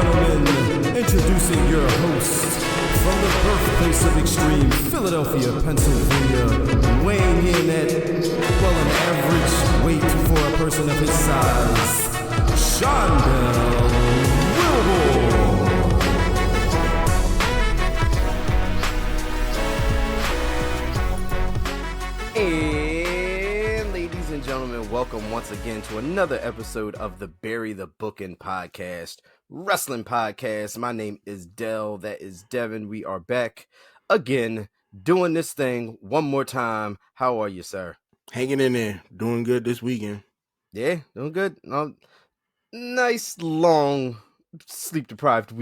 gentlemen, introducing your host from the birthplace of extreme, Philadelphia, Pennsylvania, weighing in at, well, an average weight for a person of his size, Shondell Wilbur. And ladies and gentlemen, welcome once again to another episode of the Bury the Bookin' podcast, wrestling podcast. My name is Dell. That is Devin. We are back again doing this thing one more time. How are you, sir? Hanging in there, doing good this weekend. Yeah, doing good. Nice long sleep deprived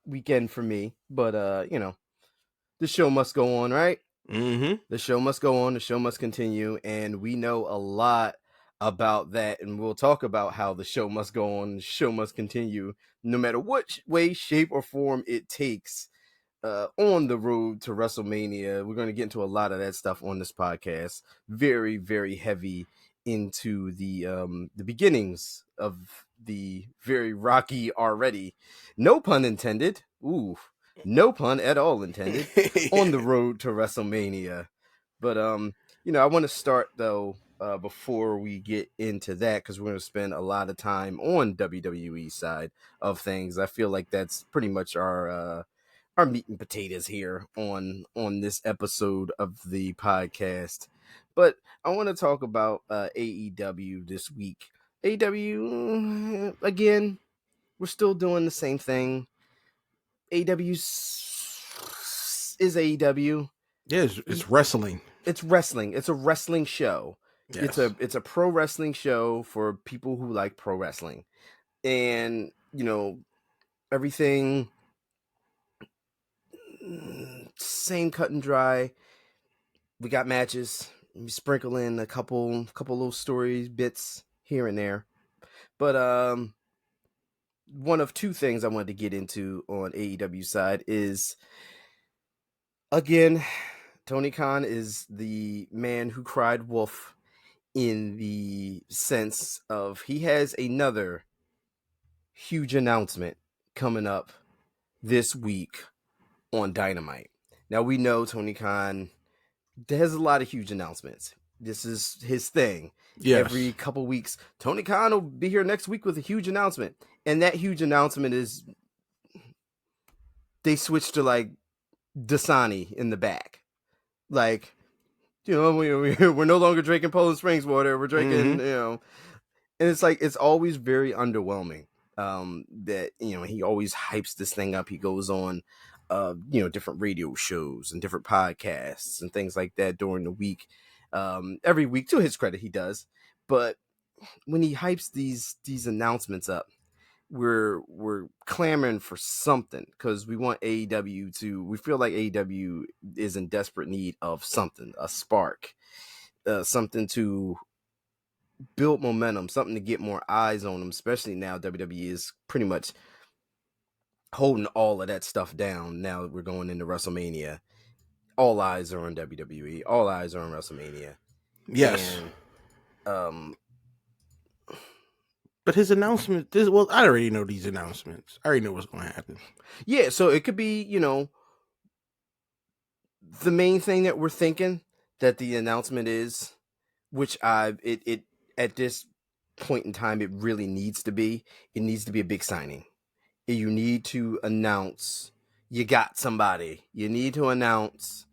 weekend for me, but the show must go on, right? Mm-hmm. The show must go on. The show must continue. And we know a lot about that. And we'll talk about how the show must go on. The show must continue no matter what way, shape, or form it takes on the road to WrestleMania. We're going to get into a lot of that stuff on this podcast. Very, very heavy into the beginnings of the very rocky already. No pun intended. Ooh. No pun at all intended on the road to WrestleMania. But, I want to start, though, before we get into that, because we're going to spend a lot of time on WWE side of things. I feel like that's pretty much our meat and potatoes here on this episode of the podcast. But I want to talk about AEW this week. AEW, again, we're still doing the same thing. AEW is AEW. Yeah, it's wrestling. It's wrestling. It's a wrestling show. Yes. It's a pro wrestling show for people who like pro wrestling. And, everything same cut and dry. We got matches. We sprinkle in a couple little stories, bits here and there. But one of two things I wanted to get into on AEW side is, again, Tony Khan is the man who cried wolf in the sense of he has another huge announcement coming up this week on Dynamite. Now, we know Tony Khan has a lot of huge announcements. This is his thing. Yes. Every couple weeks, Tony Khan will be here next week with a huge announcement. And that huge announcement is they switched to like Dasani in the back. Like, we're no longer drinking Poland Springs water. We're drinking, and it's like, it's always very underwhelming. That, he always hypes this thing up. He goes on, different radio shows and different podcasts and things like that during the week. Every week, to his credit, he does. But when he hypes these announcements up, we're clamoring for something because we want AEW we feel like AEW is in desperate need of something, a spark, something to build momentum, something to get more eyes on them, especially now WWE is pretty much holding all of that stuff down. Now that we're going into WrestleMania, all eyes are on WWE, all eyes are on WrestleMania. Yes. And, but his announcement, I already know these announcements. I already know what's going to happen. Yeah, so it could be, the main thing that we're thinking that the announcement is, which it at this point in time, it really needs to be. It needs to be a big signing. You need to announce you got somebody. You need to announce,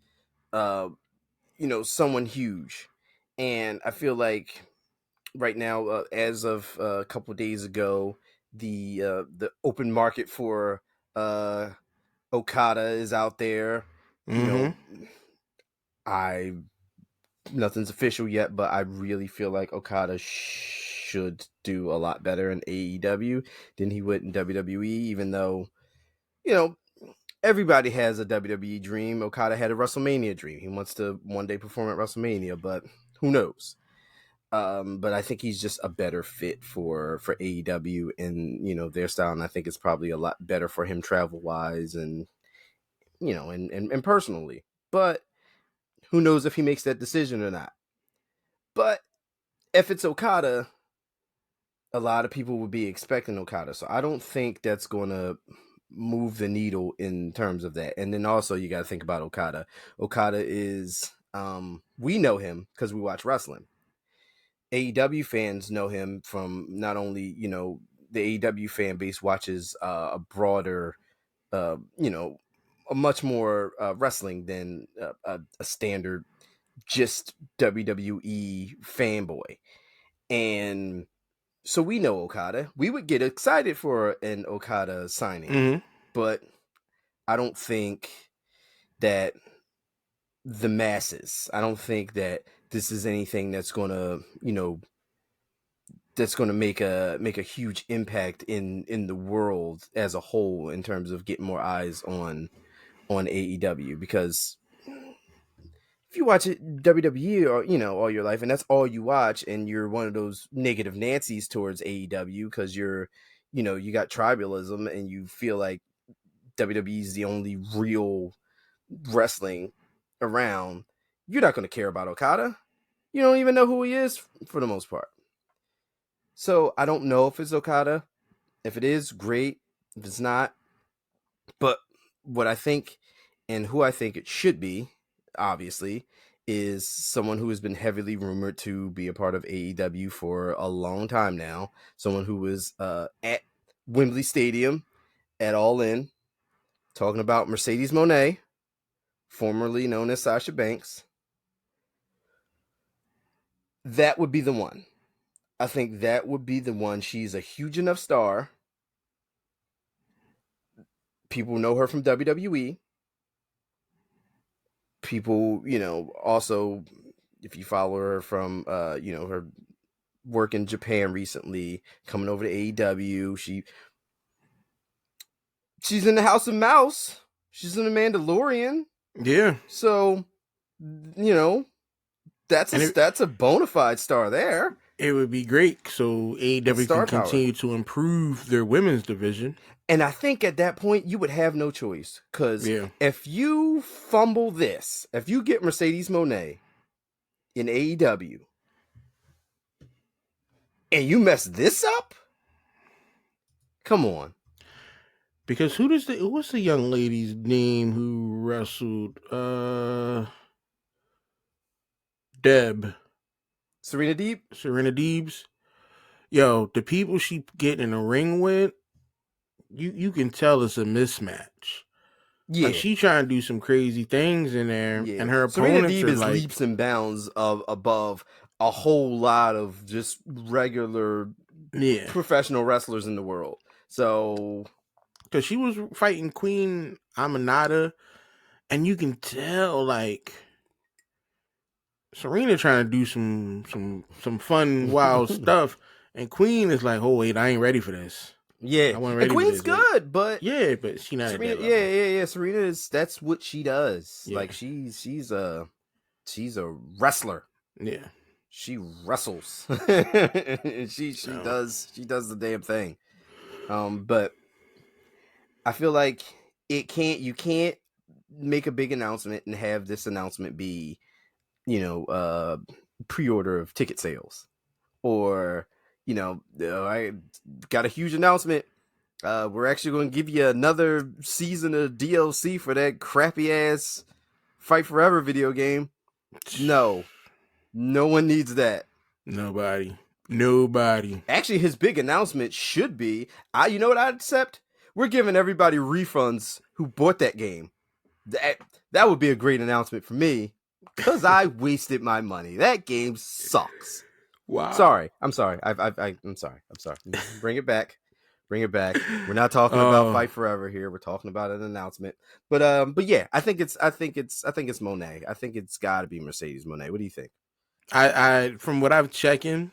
someone huge. And I feel like right now, as of a couple of days ago, the open market for Okada is out there. Nothing's official yet, but I really feel like Okada should do a lot better in AEW than he would in WWE, even though, everybody has a WWE dream. Okada had a WrestleMania dream. He wants to one day perform at WrestleMania, but who knows? But I think he's just a better fit for AEW and, their style. And I think it's probably a lot better for him travel-wise and, and personally. But who knows if he makes that decision or not. But if it's Okada, a lot of people would be expecting Okada. So I don't think that's going to move the needle in terms of that. And then also you got to think about Okada. Okada is, we know him because we watch wrestling. AEW fans know him from not only, you know, the AEW fan base watches a broader, you know, a much more wrestling than a standard just WWE fanboy. And so we know Okada. We would get excited for an Okada signing, Mm-hmm. but I don't think that the masses, I don't think that this is anything that's going to, you know, that's going to make a huge impact in the world as a whole in terms of getting more eyes on AEW, because if you watch it WWE or, you know, all your life and that's all you watch, and you're one of those negative Nancy's towards AEW because you're, you know, you got tribalism and you feel like WWE is the only real wrestling around, you're not going to care about Okada. You don't even know who he is for the most part. So I don't know if it's Okada. If it is, great. If it's not, but what I think and who I think it should be, obviously, is someone who has been heavily rumored to be a part of AEW for a long time now. Someone who was at Wembley Stadium at All In, talking about Mercedes Moné, formerly known as Sasha Banks. That would be the one. I think that would be the one. She's a huge enough star. People know her from WWE. People, you know, also, if you follow her from, you know, her work in Japan recently, coming over to AEW, she's in the House of Mouse. She's in The Mandalorian. Yeah. So, you know, that's a bona fide star there. It would be great so AEW can continue to improve their women's division. And I think at that point, you would have no choice. Because if you fumble this, if you get Mercedes Moné in AEW, and you mess this up, come on. Because what's the young lady's name who wrestled? Deb. Serena Deebs. Yo, the people she get in the ring with, you can tell it's a mismatch. Yeah, like she trying to do some crazy things in there, and her opponents Serena Deeb is like leaps and bounds above a whole lot of just regular, professional wrestlers in the world. So, because she was fighting Queen Aminata, and you can tell like Serena trying to do some fun, wild stuff, and Queen is like, "Oh wait, I ain't ready for this." Yeah, and Queen's good, but she not Serena, at that level. Yeah. Serena that's what she does. Yeah. Like she's a wrestler. Yeah, she wrestles. she does the damn thing. But I feel like you can't make a big announcement and have this announcement be, you know, pre-order of ticket sales, or, you know, I got a huge announcement. We're actually going to give you another season of DLC for that crappy ass Fight Forever video game. No one needs that. Nobody. Actually, his big announcement should be, you know what I'd accept? We're giving everybody refunds who bought that game. That would be a great announcement for me, because I wasted my money. That game sucks. Wow. I'm sorry. I'm sorry. Bring it back. We're not talking about Fight Forever here. We're talking about an announcement. But yeah, I think it's Moné. I think it's got to be Mercedes Moné. What do you think? I from what I've checking,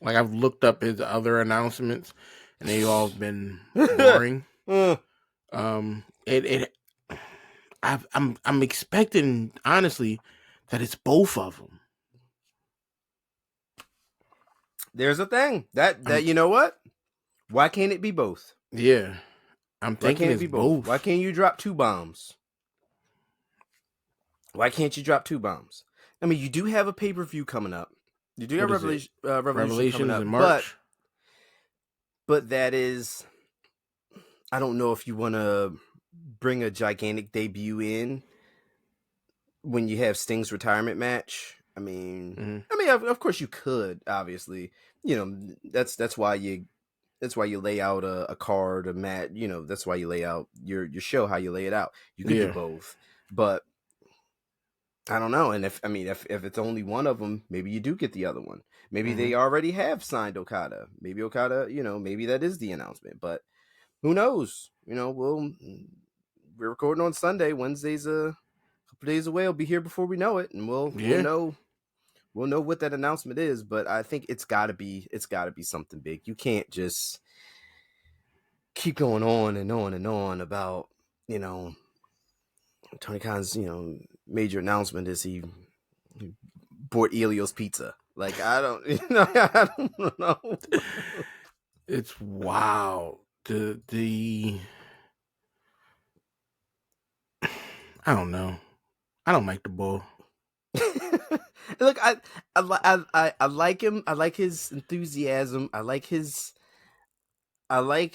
like I've looked up his other announcements, and they've all been boring. I'm expecting, honestly, that it's both of them. There's a thing that you know what? Why can't it be both? Yeah, I'm thinking it's both. Why can't you drop two bombs? Why can't you drop two bombs? I mean, you do have a pay-per-view coming up. You do have Revelation Revelations coming up, in March. But that is, I don't know if you want to bring a gigantic debut in when you have Sting's retirement match. I mean, of course you could. Obviously, that's why you lay out a card, a match. That's why you lay out your show how you lay it out. You could do both, but I don't know. And if it's only one of them, maybe you do get the other one. Maybe they already have signed Okada. Maybe Okada, maybe that is the announcement. But who knows? We're recording on Sunday. Wednesday's a couple days away. We'll be here before we know it, and we'll know what that announcement is. But I think it's got to be something big. You can't just keep going on and on and on about Tony Khan's major announcement is he bought Elio's Pizza. Like, I don't know. It's wild. The I don't know. I don't like the bull. Look, I like him. I like his enthusiasm. I like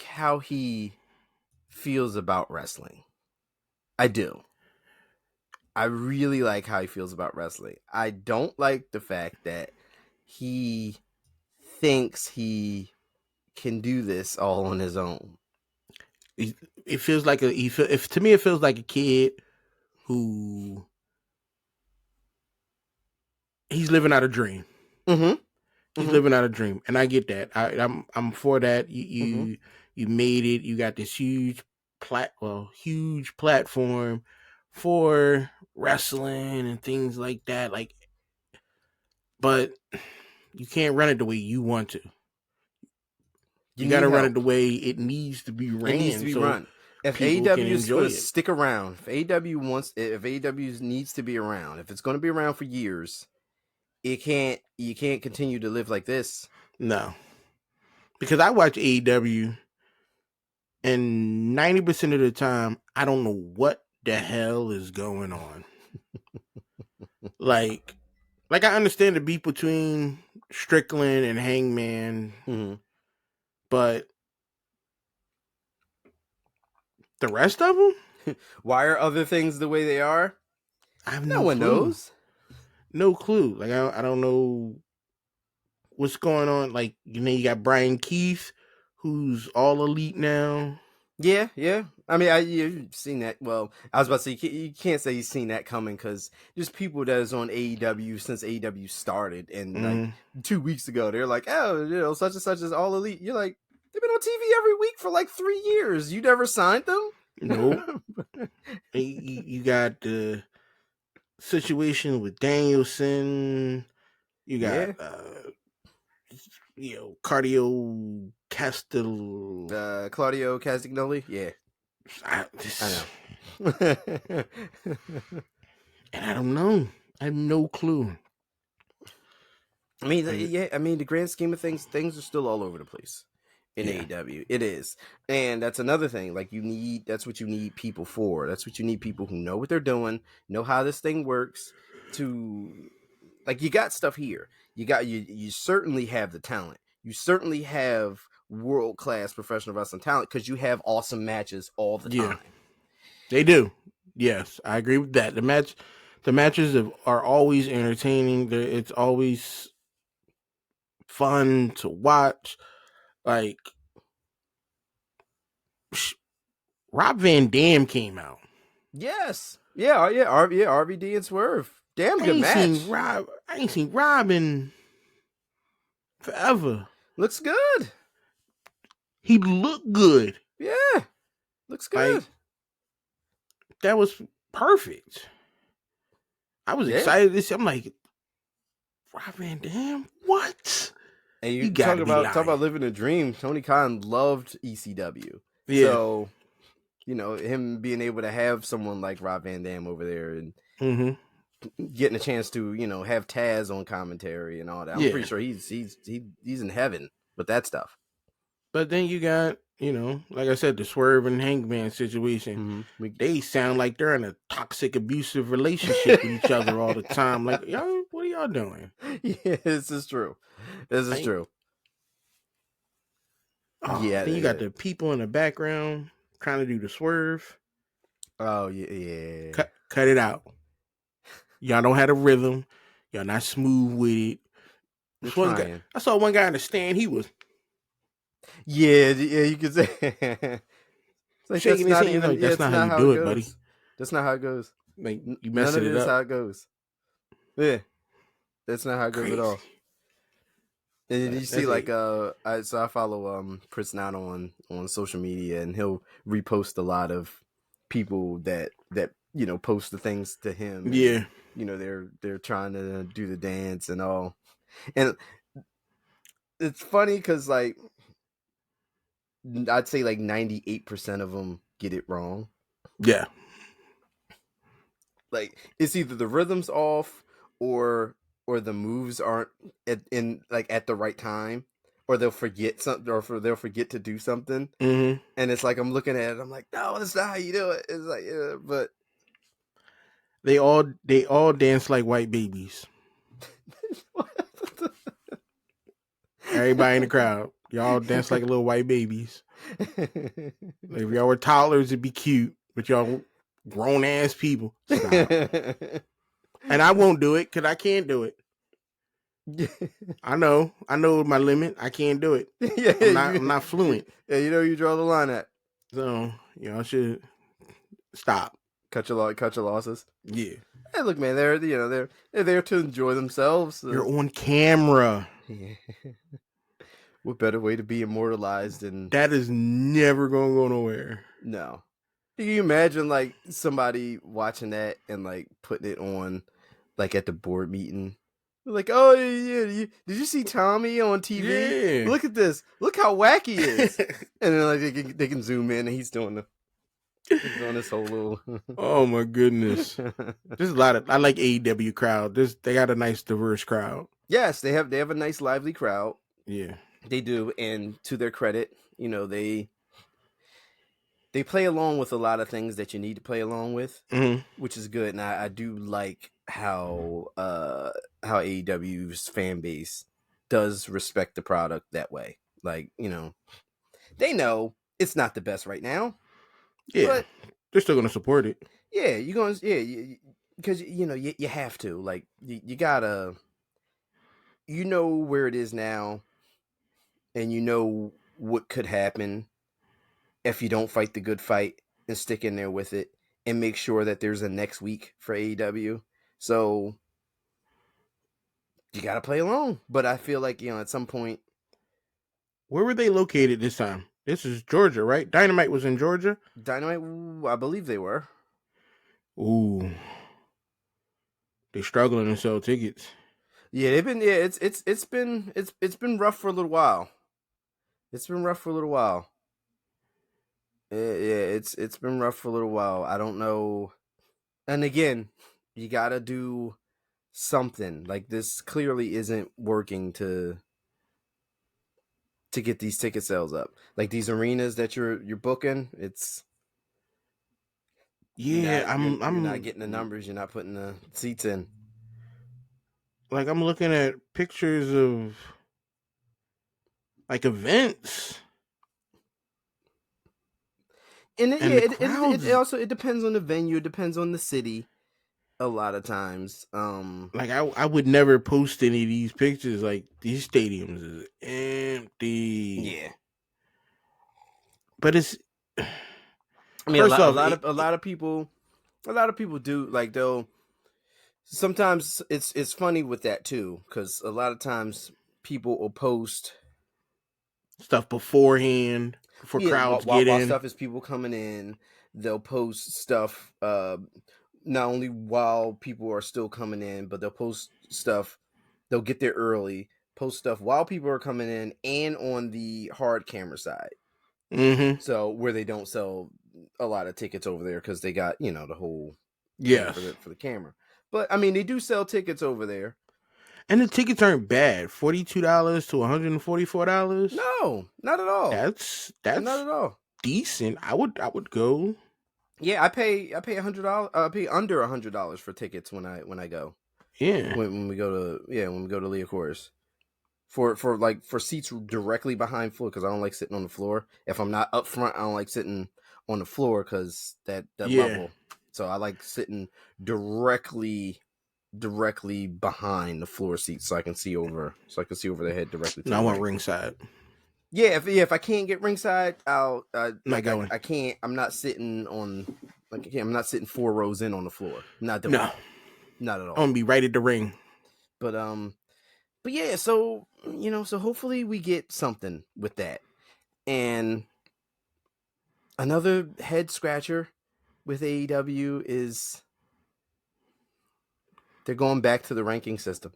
how he feels about wrestling. I do. I really like how he feels about wrestling. I don't like the fact that he thinks he can do this all on his own. It feels like to me it feels like a kid who he's living out a dream. Mm-hmm. He's living out a dream, and I get that. I'm for that. You made it. You got this huge platform for wrestling and things like that. Like, but you can't run it the way you want to. You got to run it the way it needs to be ran. It needs to be run. If AEW is going to stick around, if AEW needs to be around, if it's going to be around for years, you can't continue to live like this. No, because I watch AEW, and 90% of the time, I don't know what the hell is going on. like I understand the beef between Strickland and Hangman, but the rest of them? Why are other things the way they are? I have no one clue. knows. No clue. Like, I don't know what's going on. Like, you got Brian Keith, who's all elite now. Yeah. I mean, you've seen that. Well, I was about to say, you can't say you've seen that coming because there's people that is on AEW since AEW started. And like 2 weeks ago, they're like, oh, such and such is all elite. You're like, they've been on TV every week for like 3 years. You never signed them? Nope. You got the situation with Danielson. You got Claudio Castagnoli. Yeah, I know. And I don't know. I have no clue. I mean, the grand scheme of things are still all over the place in AEW. It is. And that's another thing. Like, that's what you need people for. That's what you need people who know what they're doing, know how this thing works to, like, you got stuff here. You certainly have the talent. You certainly have world-class professional wrestling talent because you have awesome matches all the time. They do. Yes, I agree with that. The matches are always entertaining. It's always fun to watch. Like, Rob Van Dam came out. Yes. Yeah. RVD and Swerve. Damn good match. I ain't seen Rob in forever. Looks good. He looked good. Yeah. Looks good. Like, that was perfect. I was excited to see. I'm like, Rob Van Dam? What? And you talk about living a dream. Tony Khan loved ECW. Yeah. So, him being able to have someone like Rob Van Dam over there and getting a chance to, have Taz on commentary and all that. I'm pretty sure he's in heaven with that stuff. But then you got, like I said, the Swerve and Hangman situation. They sound like they're in a toxic, abusive relationship with each other all the time. Like, y'all, what are y'all doing? Yeah, this is true. This is true. Oh, Yeah, then you got the people in the background trying to do the swerve. Oh yeah. Cut it out. Y'all don't have a rhythm. Y'all not smooth with it. I saw one guy in the stand. He was you could say like shaking his hand. Like, that's not how you do it, buddy. That's not how it goes. Like, you messing it up. None of this how it goes. Yeah, that's not how it goes at all. And you see, like, I follow Prince Nano on social media, and he'll repost a lot of people that post the things to him. And, yeah, they're trying to do the dance and all, and it's funny because like I'd say like 98% of them get it wrong. Yeah, like it's either the rhythm's off or the moves aren't at the right time, or they'll forget something, or they'll forget to do something. Mm-hmm. And it's like I'm looking at it, I'm like, no, that's not how you do it. It's like, yeah, but they all dance like white babies. Everybody in the crowd, y'all dance like little white babies. Like, if y'all were toddlers, it'd be cute, but y'all grown ass people. Stop. And I won't do it because I can't do it. I know my limit. I can't do it. Yeah, I'm not fluent. Yeah, you draw the line at. So y'all should stop. Cut your losses. Yeah. Hey, look, man, they're there to enjoy themselves. So. You're on camera. Yeah. What better way to be immortalized than that is never gonna go nowhere. No. Can you imagine like somebody watching that and like putting it on like at the board meeting? Like, oh yeah, did you see Tommy on TV? Yeah. Look at this. Look how wacky he is. And then like they can zoom in and he's doing this whole little. Oh my goodness! There's a lot of. I like AEW crowd. They got a nice diverse crowd. Yes, they have a nice lively crowd. Yeah, they do, and to their credit, they play along with a lot of things that you need to play along with, which is good. And I do like how AEW's fan base does respect the product that way. Like, they know it's not the best right now. Yeah, but they're still going to support it. Yeah, you're going to, yeah, because, you have to. Like, you got to, where it is now, and what could happen if you don't fight the good fight and stick in there with it and make sure that there's a next week for AEW. So you got to play along. But I feel like, at some point. Where were they located this time? This is Georgia, right? Dynamite was in Georgia? Dynamite, I believe they were. Ooh. They're struggling to sell tickets. Yeah, they've been, it's been rough for a little while. It's been rough for a little while. Yeah, it's been rough for a little while. I don't know. And again, you got to do something. Like, this clearly isn't working to get these ticket sales up. Like, these arenas that you're booking, it's you're not getting the numbers, you're not putting the seats in. Like, I'm looking at pictures of like events. And it also depends on the venue, it depends on the city. A lot of times, like I would never post any of these pictures. Like, these stadiums is empty. Yeah, but it's. I mean, a lot of people do, like, they'll. Sometimes it's funny with that too, because a lot of times people will post stuff beforehand for crowds get in. While stuff is people coming in, they'll post stuff. Not only while people are still coming in, but they'll post stuff. They'll get there early, post stuff while people are coming in, and on the hard camera side. Mm-hmm. So where they don't sell a lot of tickets over there because they got the whole for the camera. But I mean, they do sell tickets over there, and the tickets aren't bad. $42 to $144. No, not at all. That's not at all decent. I would go. Yeah, I pay $100. I pay under $100 for tickets when I go. Yeah, when we go to Liacouras for seats directly behind floor, because I don't like sitting on the floor. If I'm not up front, I don't like sitting on the floor because that level. So I like sitting directly behind the floor seats, so I can see over the head directly. No, I want ringside. Yeah, if I can't get ringside, I'll not going. I can't. I'm not sitting on I'm not sitting 4 rows in on the floor. Not doing it. Not at all. I'm gonna be right at the ring. But yeah, so so hopefully we get something with that. And another head scratcher with AEW is they're going back to the ranking system.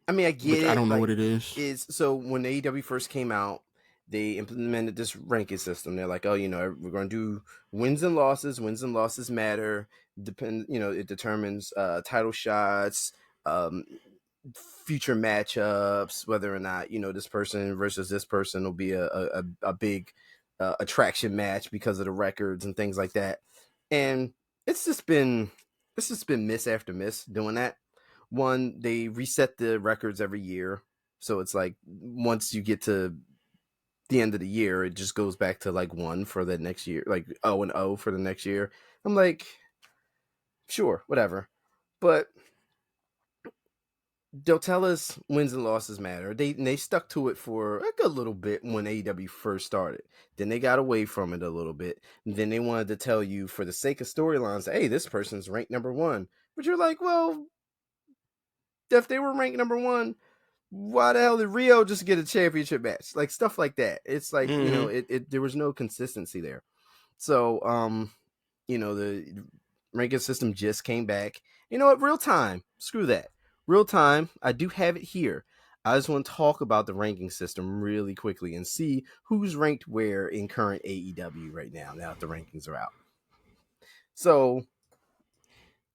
I mean, I get it. I don't know what it is. So when AEW first came out, they implemented this ranking system. They're like, oh, we're going to do wins and losses. Wins and losses matter. It determines title shots, future matchups, whether or not this person versus this person will be a big attraction match because of the records and things like that. And it's just been miss after miss doing that. One, they reset the records every year, so it's like once you get to the end of the year, it just goes back to like 1 for the next year, like 0-0 for the next year. I'm like, sure, whatever, but they'll tell us wins and losses matter. They stuck to it for a good little bit when AEW first started. Then they got away from it a little bit. And then they wanted to tell you, for the sake of storylines, hey, this person's ranked number 1. But you're like, well, if they were ranked number 1, why the hell did Rio just get a championship match? Like stuff like that. It's like, there was no consistency there. So, the ranking system just came back. You know what? Real time. Screw that. Real time. I do have it here. I just want to talk about the ranking system really quickly and see who's ranked where in current AEW right now that the rankings are out. So,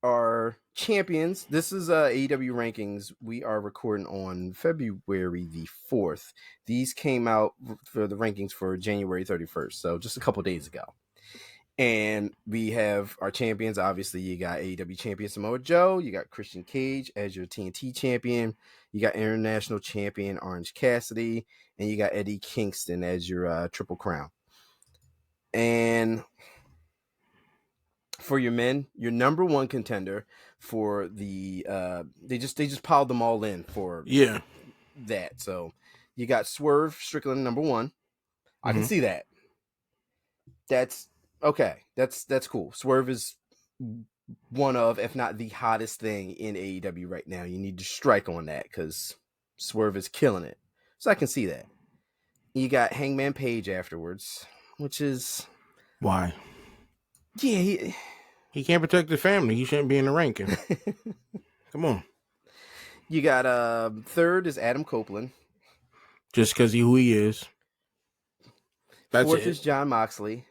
our champions, this is AEW rankings. We are recording on February the 4th. These came out for the rankings for January 31st, so just a couple days ago. And we have our champions. Obviously, you got AEW champion Samoa Joe. You got Christian Cage as your TNT champion. You got international champion Orange Cassidy. And you got Eddie Kingston as your Triple Crown. And for your men, your number 1 contender for the they just piled them all in for that. So you got Swerve Strickland number 1. I can see that. That's okay. That's cool. Swerve is one of, if not the hottest thing in AEW right now. You need to strike on that because Swerve is killing it. So I can see that. You got Hangman Page afterwards, which is why? Yeah, he can't protect the family. He shouldn't be in the ranking. Come on. You got 3rd is Adam Copeland. Just because who he is. That's 4th is Jon Moxley.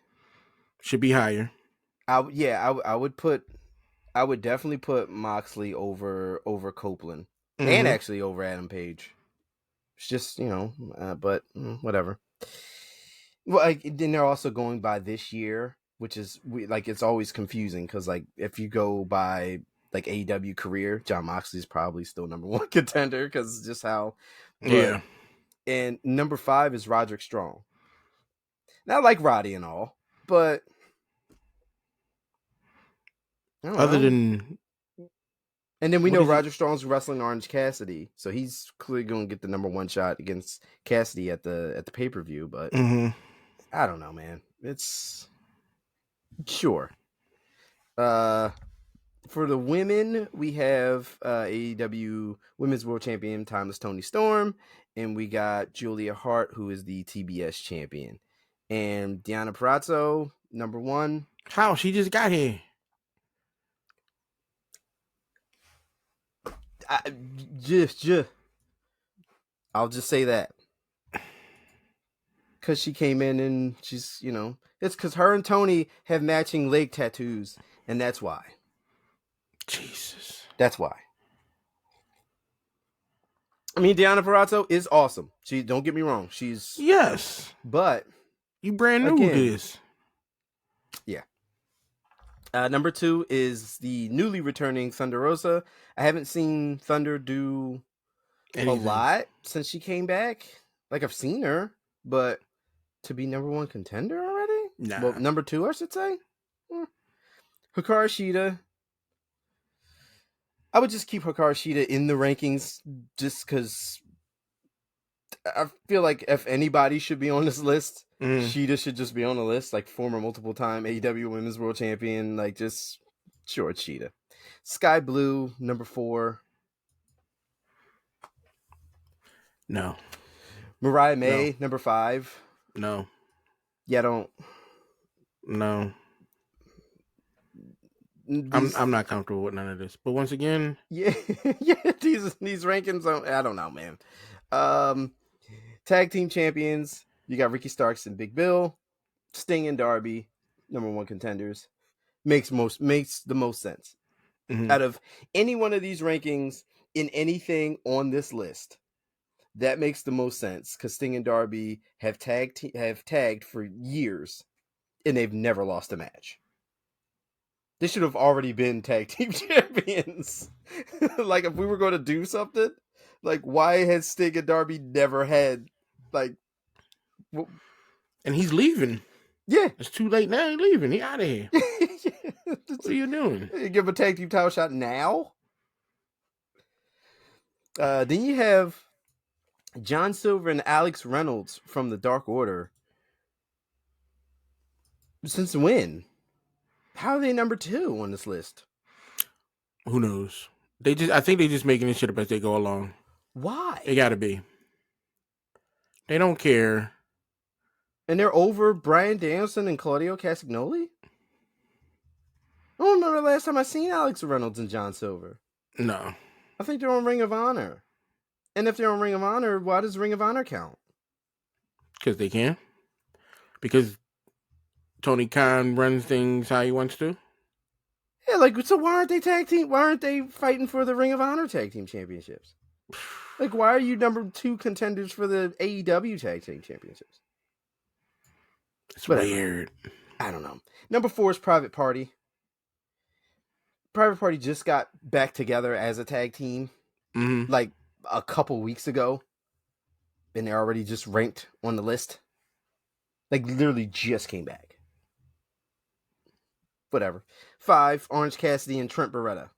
Should be higher. I would definitely put Moxley over Copeland and actually over Adam Page. It's just but whatever. Well, then they're also going by this year, which is it's always confusing because if you go by AEW career, Jon Moxley is probably still number 1 contender because just how. Yeah. And number 5 is Roderick Strong. Now, I like Roddy and all, but other than, and then we know Roderick Strong's wrestling Orange Cassidy, so he's clearly going to get the number 1 shot against Cassidy at the pay-per-view. But I don't know, man. It's sure. For the women, we have AEW Women's World Champion Timeless Toni Storm, and we got Julia Hart, who is the TBS champion, and Deonna Purrazzo, number 1. How? She just got here. I'll just say that. Because she came in and she's, it's because her and Tony have matching leg tattoos, and that's why. Jesus. That's why. I mean, Deonna Purrazzo is awesome. Don't get me wrong. She's... Yes. But... You brand new to this. Yeah. Number 2 is the newly returning Thunder Rosa. I haven't seen Thunder do a lot since she came back. Like, I've seen her, but to be number one contender already? Nah. Well, number two, I should say. Hikaru Shida. I would just keep Hikaru Shida in the rankings just because I feel like if anybody should be on this list, Shida should just be on the list. Like, former multiple-time AEW Women's World Champion. Like, just, sure, it's Shida. Sky Blue, number 4. No. Mariah May, number 5. No. Yeah, don't. No. I'm not comfortable with none of this. But once again, yeah, these rankings, I don't know, man. Tag team champions, you got Ricky Starks and Big Bill, Sting and Darby, number 1 contenders. Makes the most sense. Out of any one of these rankings in anything on this list, that makes the most sense because Sting and Darby have tagged for years and they've never lost a match. They should have already been tag team champions. Like, if we were going to do something, like, why has Sting and Darby never had, like... And he's leaving. Yeah. It's too late now. He's leaving. He out of here. What are you doing? You give him a tag team title shot now? Then you have John Silver and Alex Reynolds from the Dark Order. Since when? How are they number 2 on this list? Who knows? I think they just making this shit up as they go along. Why? They gotta be. They don't care. And they're over Bryan Danielson and Claudio Castagnoli? I don't remember the last time I seen Alex Reynolds and John Silver. No. I think they're on Ring of Honor. And if they're on Ring of Honor, why does Ring of Honor count? Because they can. Because Tony Khan runs things how he wants to. Yeah, like, so why aren't they tag team? Why aren't they fighting for the Ring of Honor tag team championships? Like, why are you number 2 contenders for the AEW tag team championships? It's weird. I don't know. Number 4 is Private Party. Private Party just got back together as a tag team, like a couple weeks ago, and they're already just ranked on the list. Like, literally just came back. Whatever. 5, Orange Cassidy and Trent Beretta.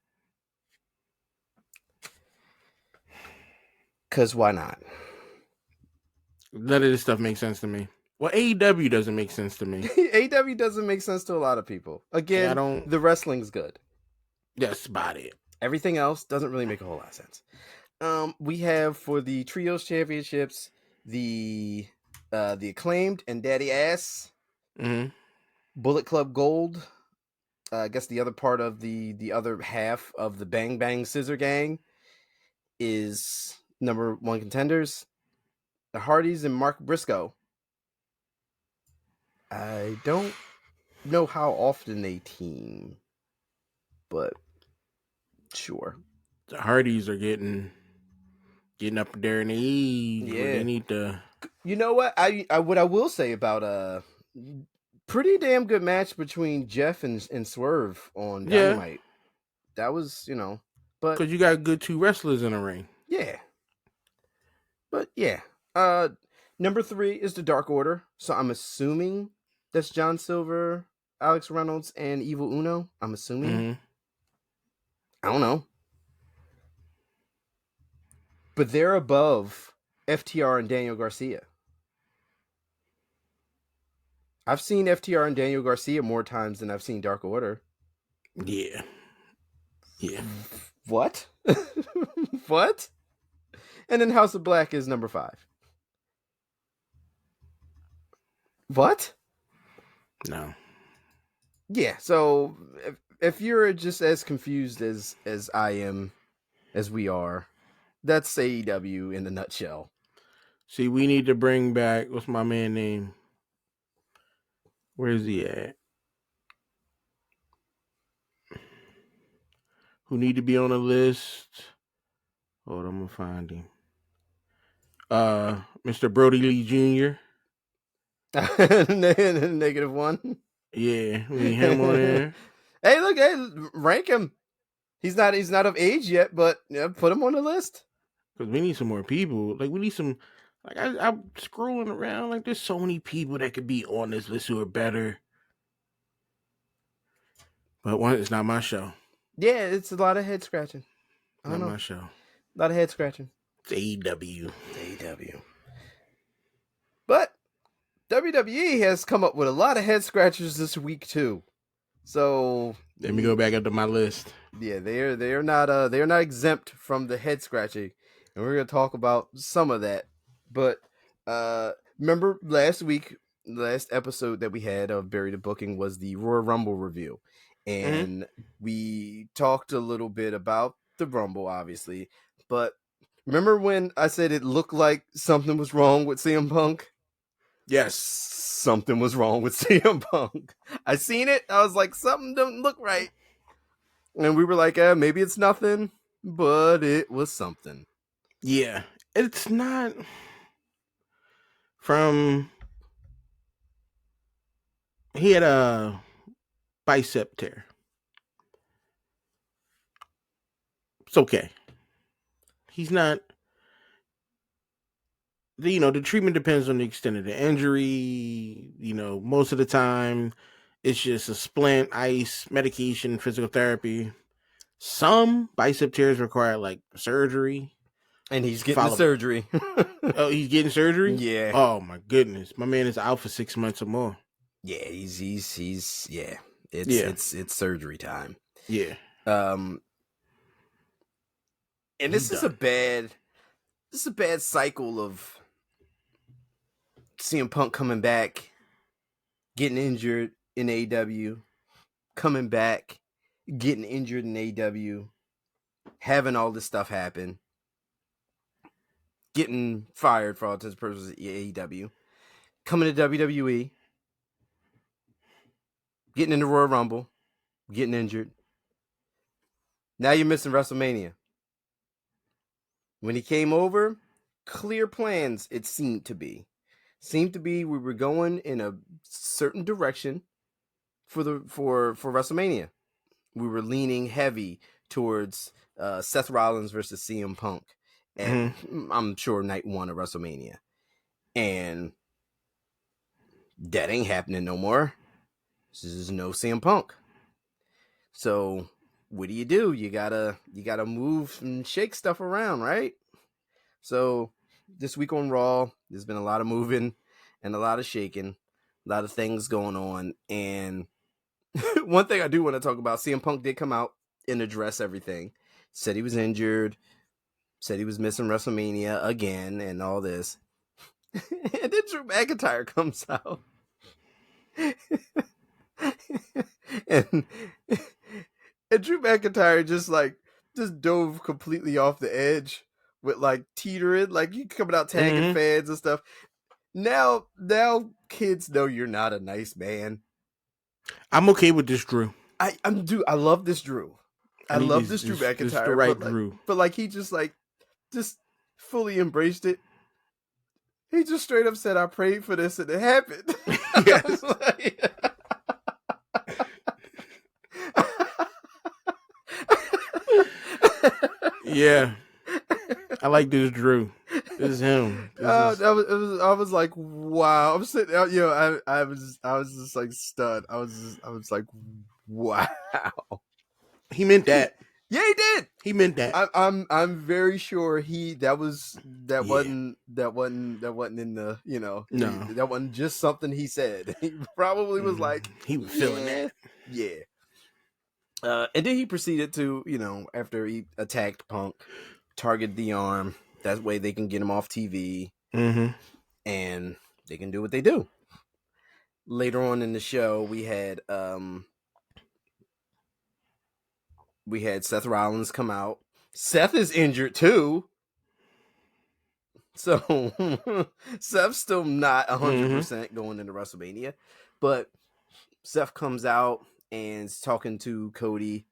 Because why not? None of this stuff makes sense to me. Well, AEW doesn't make sense to me. AEW doesn't make sense to a lot of people. Again, the wrestling's good. That's about it. Everything else doesn't really make a whole lot of sense. We have for the Trios Championships, the Acclaimed and Daddy Ass. Bullet Club Gold. I guess the other part of the other half of the Bang Bang Scissor Gang is number 1 contenders. The Hardys and Mark Briscoe. I don't know how often they team, but sure. The Hardys are getting up there in the age. Yeah, they need to. You know what? What I will say about pretty damn good match between Jeff and Swerve on Dynamite. That was, but because you got good 2 wrestlers in the ring. Yeah. But yeah. Number 3 is the Dark Order. So I'm assuming that's John Silver, Alex Reynolds, and Evil Uno. I'm assuming. I don't know. But they're above FTR and Daniel Garcia. I've seen FTR and Daniel Garcia more times than I've seen Dark Order. Yeah. What? What? And then House of Black is number 5. What? No. Yeah, so if you're just as confused as I am, as we are, that's AEW in a nutshell. See, we need to bring back, what's my man name? Where is he at? Who need to be on the list? Hold on, I'm gonna find him. Mr. Brody Lee Jr. -1. Yeah, we need him on there. Hey, look, rank him. He's not of age yet, but put him on the list. Because we need some more people. Like, we need some. Like, I'm scrolling around. Like, there's so many people that could be on this list who are better. But one, it's not my show. Yeah, it's a lot of head scratching. Not my show. A lot of head scratching. It's AEW. But WWE has come up with a lot of head scratchers this week too. So let me go back up to my list. Yeah, they're not exempt from the head scratching, and we're gonna talk about some of that. But remember last episode that we had of Bury the Booking was the Royal Rumble review, and we talked a little bit about the Rumble, obviously. But remember when I said it looked like something was wrong with CM Punk? Yes, something was wrong with CM Punk. I seen it. I was like, something doesn't look right. And we were like, maybe it's nothing, but it was something. Yeah, it's not from. He had a bicep tear. It's okay. He's not. The treatment depends on the extent of the injury. Most of the time, it's just a splint, ice, medication, physical therapy. Some bicep tears require like surgery. And he's getting the surgery. Oh, he's getting surgery? Yeah. Oh my goodness. My man is out for 6 months or more. Yeah, he's yeah. It's surgery time. Yeah. And this is a bad cycle of CM Punk coming back, getting injured in AEW, coming back, getting injured in AEW, having all this stuff happen, getting fired for all intents and purposes at AEW, coming to WWE, getting in the Royal Rumble, getting injured. Now you're missing WrestleMania. When he came over, clear plans, it seemed to be. We were going in a certain direction for WrestleMania. We were leaning heavy towards Seth Rollins versus CM Punk. And I'm sure night one of WrestleMania. And that ain't happening no more. This is no CM Punk. So what do? You gotta move and shake stuff around, right? So this week on Raw, there's been a lot of moving and a lot of shaking, a lot of things going on. And one thing I do want to talk about, CM Punk did come out and address everything. Said he was injured, said he was missing WrestleMania again and all this. And then Drew McIntyre comes out. and Drew McIntyre just dove completely off the edge with like teetering, like you coming out tagging fans and stuff. Now kids know you're not a nice man. I'm okay with this Drew. I love this Drew. I love this Drew McIntyre. It's the right Drew. But like he just fully embraced it. He just straight up said, I prayed for this and it happened. Yes. Yeah. I like this Drew. This is him. I was like, wow. I'm sitting out, I was just like stunned. I was like, wow. He meant that. Yeah, he did. He meant that. I'm very sure wasn't in the, no. That wasn't just something he said. He probably was like, he was feeling that. Yeah. And then he proceeded to, after he attacked Punk, target the arm. That way they can get him off TV. And they can do what they do. Later on in the show, we had Seth Rollins come out. Seth is injured too. So Seth's still not 100% going into WrestleMania. But Seth comes out and is talking to Cody,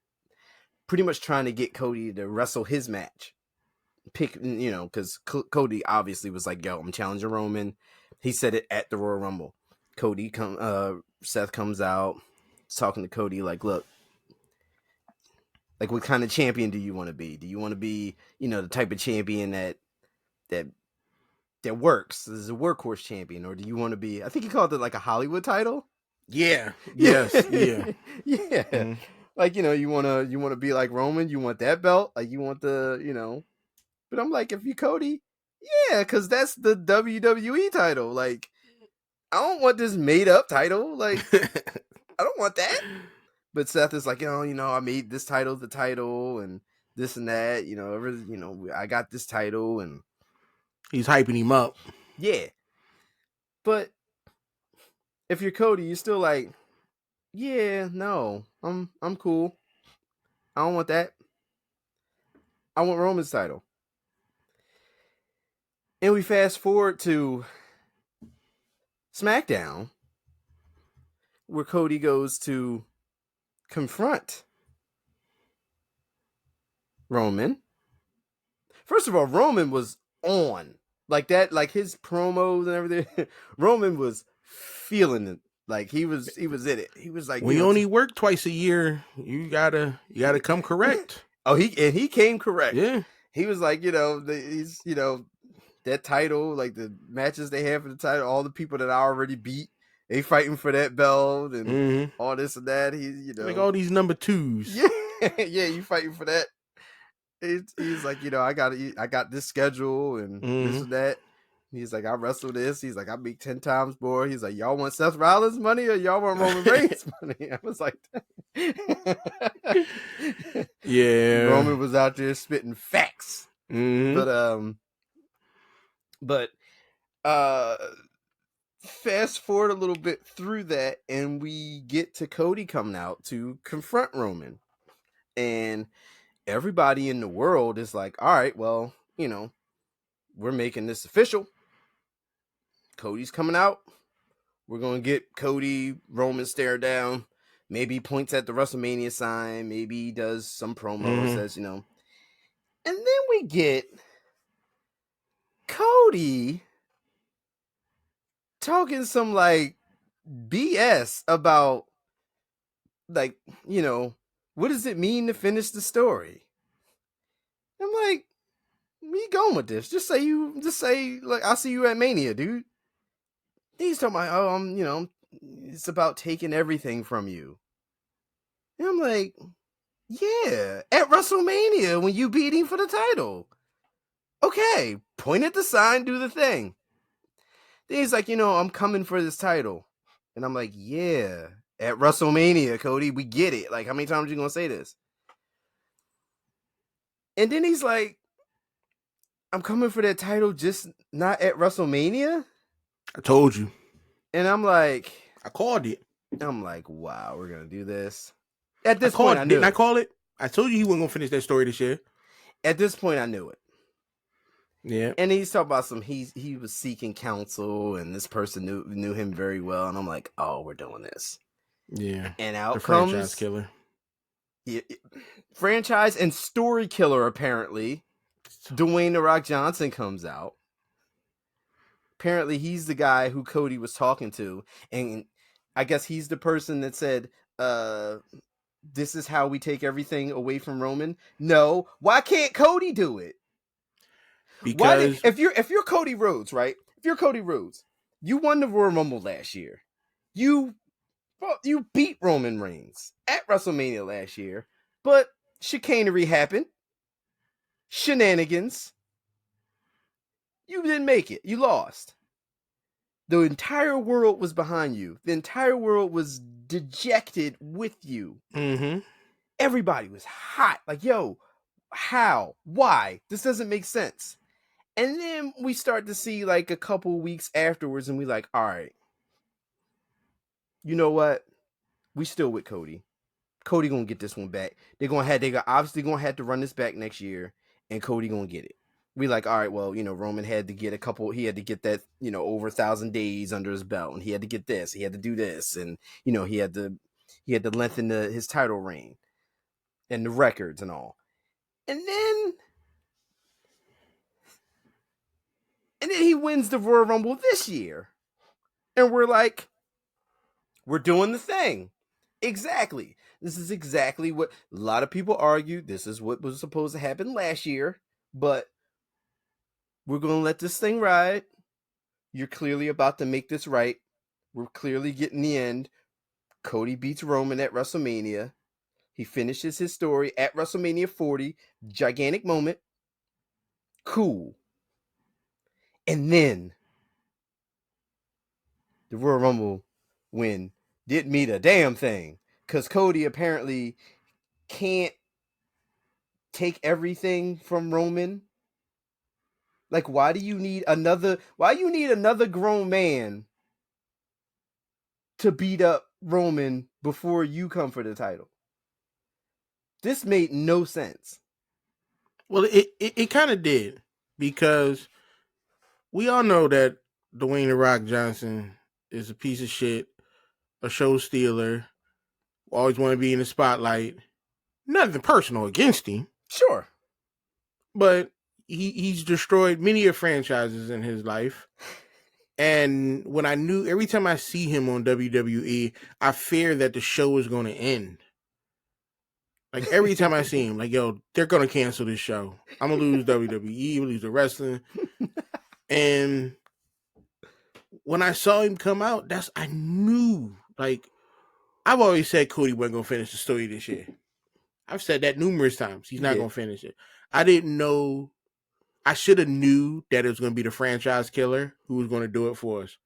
pretty much trying to get Cody to wrestle his match. Because Cody obviously was like, yo, I'm challenging Roman. He said it at the Royal Rumble. Seth comes out, talking to Cody like, look, Like, what kind of champion do you want to be? Do you want to be, the type of champion that works? This is a workhorse champion, or do you want to be? I think he called it like a Hollywood title. Yeah. Yes. Yeah. Yeah. Mm-hmm. Like, you wanna be like Roman. You want that belt. Like, you want the. But I'm like, if you Cody, yeah, because that's the WWE title. Like, I don't want this made up title. Like, I don't want that. But Seth is like, I made this title the title and this and that. I got this title, and he's hyping him up. Yeah. But if you're Cody, you're still like, yeah, no, I'm cool. I don't want that. I want Roman's title. And we fast forward to SmackDown, where Cody goes to confront Roman. First of all, Roman was on like that, like his promos and everything. Roman was feeling it, like he was in it. He was like, we only work twice a year. You gotta come correct. He came correct. Yeah, he was like, he's that title, like the matches they have for the title, all the people that I already beat. They fighting for that belt and all this and that. He's, like all these number twos. Yeah, yeah, you fighting for that. He's like, I got this schedule and this and that. He's like, I wrestle this. He's like, I make 10 times more. He's like, y'all want Seth Rollins money or y'all want Roman Reigns money? I was like, yeah. Roman was out there spitting facts. But fast forward a little bit through that, and we get to Cody coming out to confront Roman. And everybody in the world is like, all right, well, we're making this official. Cody's coming out. We're going to get Cody, Roman stare down. Maybe points at the WrestleMania sign. Maybe he does some promos, says, And then we get Cody talking some like BS about like, what does it mean to finish the story? I'm like, where you going with this? Just say like, I'll see you at Mania, dude. He's talking about, it's about taking everything from you. And I'm like, yeah, at WrestleMania when you beat him for the title. Okay, point at the sign, do the thing. Then he's like, I'm coming for this title. And I'm like, yeah, at WrestleMania, Cody, we get it. Like, how many times are you going to say this? And then he's like, I'm coming for that title, just not at WrestleMania? I told you. And I'm like, I called it. I'm like, wow, we're going to do this. At this point, I knew Didn't I call it? I told you he wasn't going to finish that story this year. At this point, I knew it. Yeah. And he's talking about he was seeking counsel, and this person knew him very well. And I'm like, oh, we're doing this. Yeah. And out the comes franchise killer. Yeah, franchise and story killer, apparently. Dwayne "The Rock" Johnson comes out. Apparently, he's the guy who Cody was talking to. And I guess he's the person that said, this is how we take everything away from Roman. No, why can't Cody do it? Because if you're Cody Rhodes, right? If you're Cody Rhodes, you won the Royal Rumble last year. You beat Roman Reigns at WrestleMania last year, but chicanery happened. Shenanigans. You didn't make it. You lost. The entire world was behind you. The entire world was dejected with you. Everybody was hot. Like, yo, how? Why? This doesn't make sense. And then we start to see like a couple weeks afterwards, and we like, all right, you know what? We still with Cody. Cody gonna get this one back. They obviously gonna have to run this back next year, and Cody gonna get it. We like, all right, well, Roman had to get he had to get that, over 1,000 days under his belt, and he had to get this, he had to do this, and he had to lengthen his title reign and the records and all. And then he wins the Royal Rumble this year. And we're like, we're doing the thing. Exactly. This is exactly what a lot of people argue. This is what was supposed to happen last year, but we're going to let this thing ride. You're clearly about to make this right. We're clearly getting the end. Cody beats Roman at WrestleMania. He finishes his story at WrestleMania 40. Gigantic moment. Cool. And then the Royal Rumble win didn't mean a damn thing. Because Cody apparently can't take everything from Roman. Like, why you need another grown man to beat up Roman before you come for the title? This made no sense. Well, it kind of did, because we all know that Dwayne "The Rock" Johnson is a piece of shit, a show stealer, always want to be in the spotlight. Nothing personal against him. Sure. But he's destroyed many of franchises in his life. And when I knew, every time I see him on WWE, I fear that the show is going to end. Like, every time I see him, like, yo, they're going to cancel this show. I'm going to lose WWE, lose the wrestling. And when I saw him come out, I knew, like, I've always said Cody wasn't going to finish the story this year. I've said that numerous times. He's not going to finish it. I didn't know. I should have knew that it was going to be the franchise killer who was going to do it for us.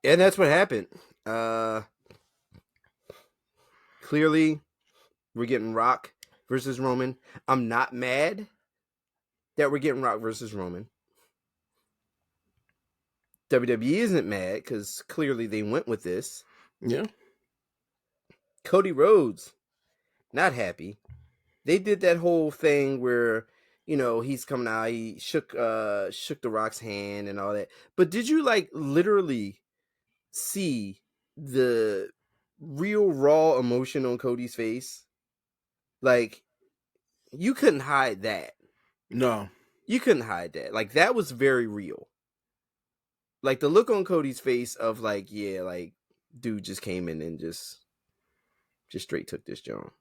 And that's what happened. Clearly, we're getting Rock versus Roman. I'm not mad that we're getting Rock versus Roman. WWE isn't mad because clearly they went with this. Yeah. Cody Rhodes, not happy. They did that whole thing where, you know, he's coming out, he shook The Rock's hand and all that. But did you, like, literally see the real raw emotion on Cody's face? Like, you couldn't hide that. No. You couldn't hide that. Like, that was very real. Like, the look on Cody's face of, like, yeah, like, dude just came in and just straight took this joint.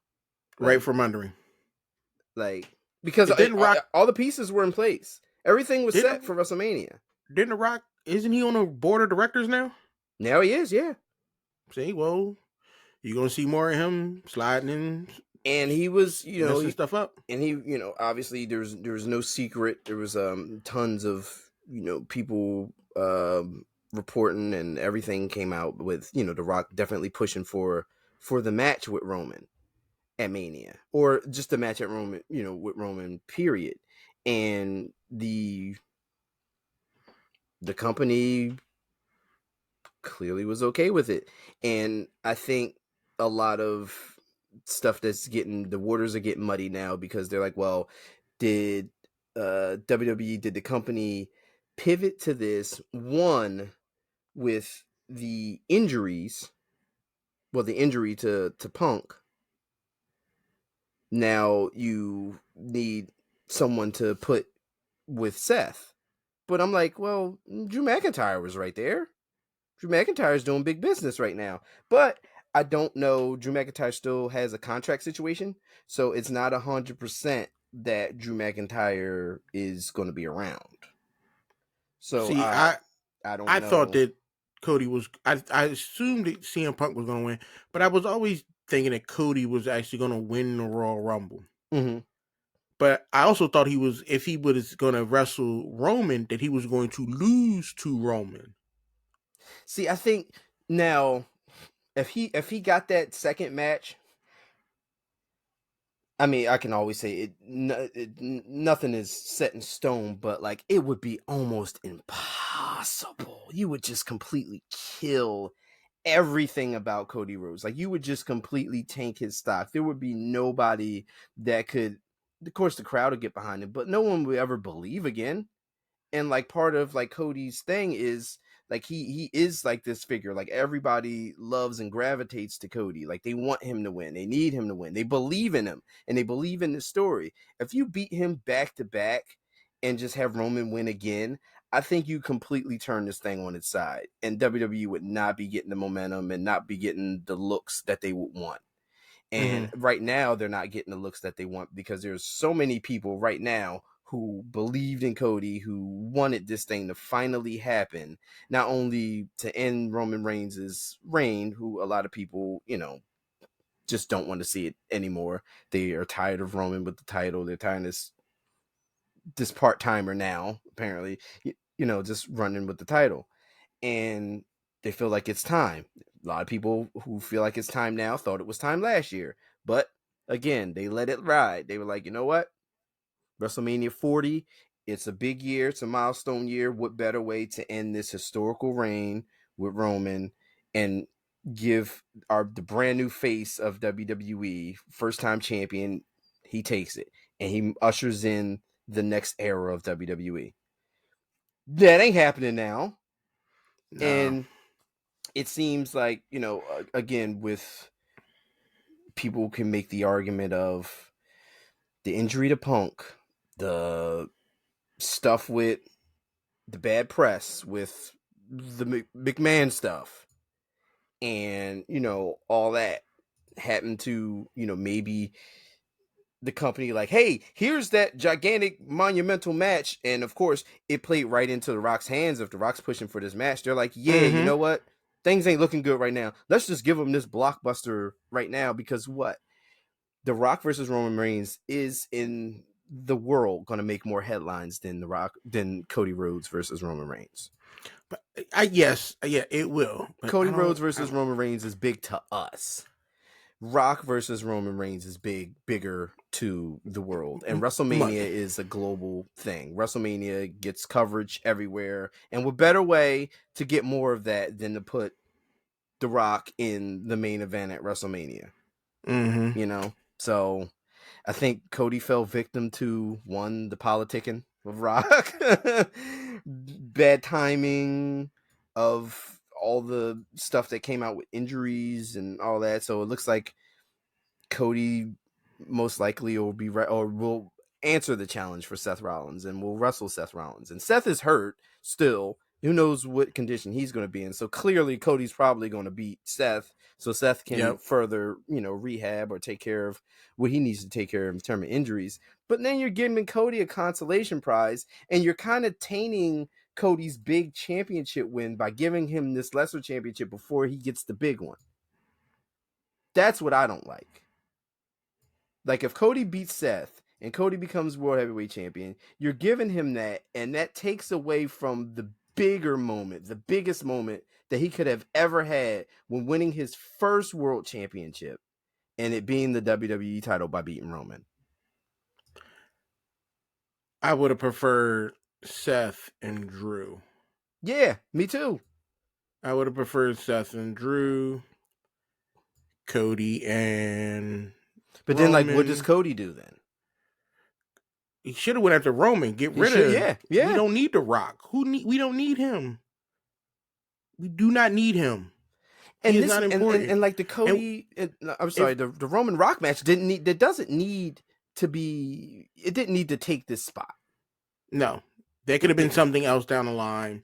Like, right from under him. Like, because all the pieces were in place. Everything was set for WrestleMania. Didn't The Rock, isn't he on the board of directors now? Now he is, yeah. See, well, you're going to see more of him sliding in. And he was, you know, stuff up. And he, you know, obviously there was no secret. There was tons of, you know, people reporting, and everything came out with, you know, The Rock definitely pushing for the match with Roman at Mania, or just the match at Roman, you know, with Roman, period. And the company clearly was okay with it. And I think a lot of stuff the waters are getting muddy now, because they're like, well, did WWE, did the company pivot to this one with the injuries? Well, the injury to Punk. Now you need someone to put with Seth. But I'm like, well, Drew McIntyre was right there. Drew McIntyre's doing big business right now. But I don't know. Drew McIntyre still has a contract situation, so it's not 100% that Drew McIntyre is going to be around. So see, I don't know. I thought that Cody was. I assumed that CM Punk was going to win, but I was always thinking that Cody was actually going to win the Royal Rumble. Mm-hmm. But I also thought if he was going to wrestle Roman, that he was going to lose to Roman. See, I think now, if he got that second match, I mean, I can always say nothing is set in stone, but like, it would be almost impossible. You would just completely kill everything about Cody Rhodes. Like, you would just completely tank his stock. There would be nobody that could, of course the crowd would get behind him, but no one would ever believe again. And like, part of like Cody's thing is like, he is like this figure, like everybody loves and gravitates to Cody. Like, they want him to win. They need him to win. They believe in him, and they believe in the story. If you beat him back to back and just have Roman win again, I think you completely turn this thing on its side, and WWE would not be getting the momentum and not be getting the looks that they would want. And right now, they're not getting the looks that they want because there's so many people right now who believed in Cody, who wanted this thing to finally happen, not only to end Roman Reigns' reign, who a lot of people, just don't want to see it anymore. They are tired of Roman with the title. They're tired of this part-timer now, apparently, just running with the title. And they feel like it's time. A lot of people who feel like it's time now thought it was time last year. But again, they let it ride. They were like, you know what? WrestleMania 40, it's a big year. It's a milestone year. What better way to end this historical reign with Roman and give the brand new face of WWE, first-time champion, he takes it. And he ushers in the next era of WWE. That ain't happening now. No. And it seems like, again, with people can make the argument of the injury to Punk, the stuff with the bad press with the McMahon stuff, and, all that happened to, maybe the company like, hey, here's that gigantic monumental match. And of course, it played right into The Rock's hands. If The Rock's pushing for this match, they're like, yeah, you know what? Things ain't looking good right now. Let's just give him this blockbuster right now because what? The Rock versus Roman Reigns is in the world going to make more headlines than Cody Rhodes versus Roman Reigns. But it will. Cody Rhodes versus Roman Reigns is big to us. Rock versus Roman Reigns is bigger to the world, and WrestleMania is a global thing. WrestleMania gets coverage everywhere, and what better way to get more of that than to put The Rock in the main event at WrestleMania? So I think Cody fell victim to the politicking of Rock, bad timing of all the stuff that came out with injuries and all that. So it looks like Cody most likely will answer the challenge for Seth Rollins and will wrestle Seth Rollins. And Seth is hurt still. Who knows what condition he's going to be in. So clearly Cody's probably going to beat Seth. So Seth can further, rehab or take care of what he needs to take care of in terms of injuries. But then you're giving Cody a consolation prize, and you're kind of tainting Cody's big championship win by giving him this lesser championship before he gets the big one. That's what I don't like. Like, if Cody beats Seth and Cody becomes World Heavyweight Champion, you're giving him that, and that takes away from the bigger moment, the biggest moment that he could have ever had when winning his first World Championship, and it being the WWE title by beating Roman. I would have preferred Seth and Drew. Yeah, me too. I would have preferred Seth and Drew, Cody and But Roman. Then, what does Cody do then? He should have went after Roman. Get rid of him. Yeah. We don't need The Rock. We don't need him. We do not need him. And he's not important. And like the Cody, the Roman Rock match didn't need to take this spot. No, there could have been something else down the line.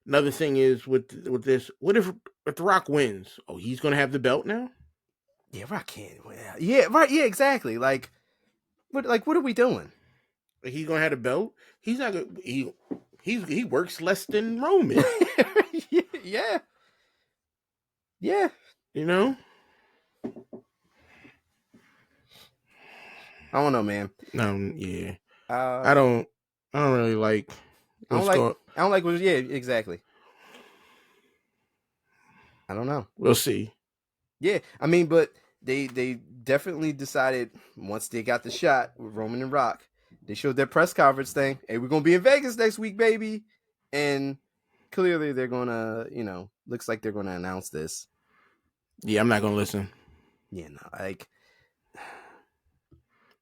Another thing is with this, what if The Rock wins? Oh, he's going to have the belt now? Yeah, Rock can't win. Yeah, right. Yeah, exactly. Like, what are we doing? He's going to have the belt? He's not going to, he works less than Roman. Yeah. Yeah. You know? I don't know, man. Yeah. I don't really like. I don't like. Yeah, exactly. I don't know. We'll see. Yeah, I mean, but they definitely decided once they got the shot with Roman and Rock, they showed their press conference thing. Hey, we're gonna be in Vegas next week, baby, and clearly they're gonna, looks like they're gonna announce this. Yeah, I'm not gonna listen. Yeah, no, like,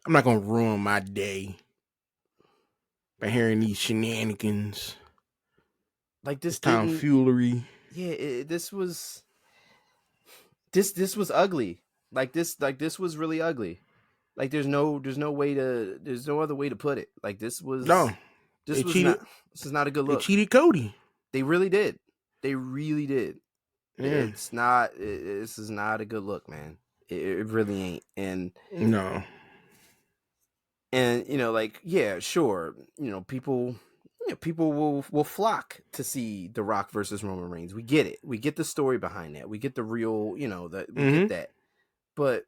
I'm not gonna ruin my day by hearing these shenanigans. Like this tomfoolery. Yeah, this was ugly. Like this was really ugly. Like there's no other way to put it. Like this was This is not a good look. They cheated Cody. They really did. They really did. Yeah. This is not a good look, man. It really ain't. And no. And like, yeah, sure, people will flock to see The Rock versus Roman Reigns. We get it. We get the story behind that. We get the real, that we get that. But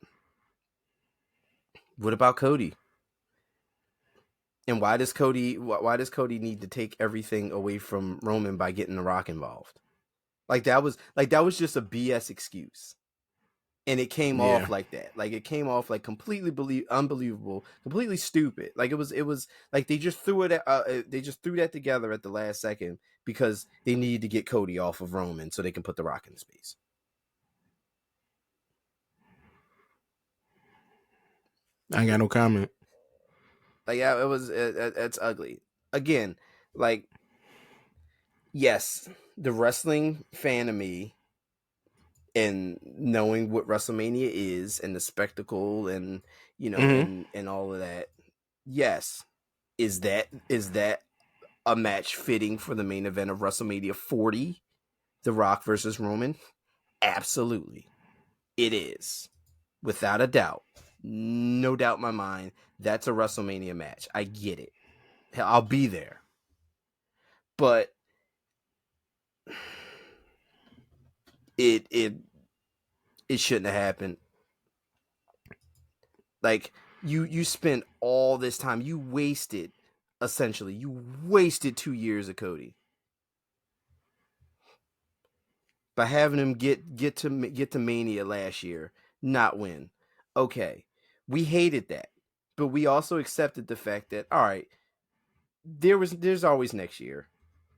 what about Cody? And why does Cody need to take everything away from Roman by getting The Rock involved? Like that was just a BS excuse. And it came off like that. Like it came off like completely unbelievable, completely stupid. Like it was like they just threw that together at the last second because they needed to get Cody off of Roman so they can put The Rock in space. I ain't got no comment. Like yeah, it's ugly. Again, like yes, the wrestling fan of me, and knowing what WrestleMania is and the spectacle and and all of that, yes, is that a match fitting for the main event of WrestleMania 40, The Rock versus Roman? Absolutely, it is, without a doubt, no doubt in my mind. That's a WrestleMania match. I get it. Hell, I'll be there, but it shouldn't have happened. Like you spent all this time, you wasted 2 years of Cody by having him get to Mania last year, not win. Okay, we hated that, but we also accepted the fact that all right, there's always next year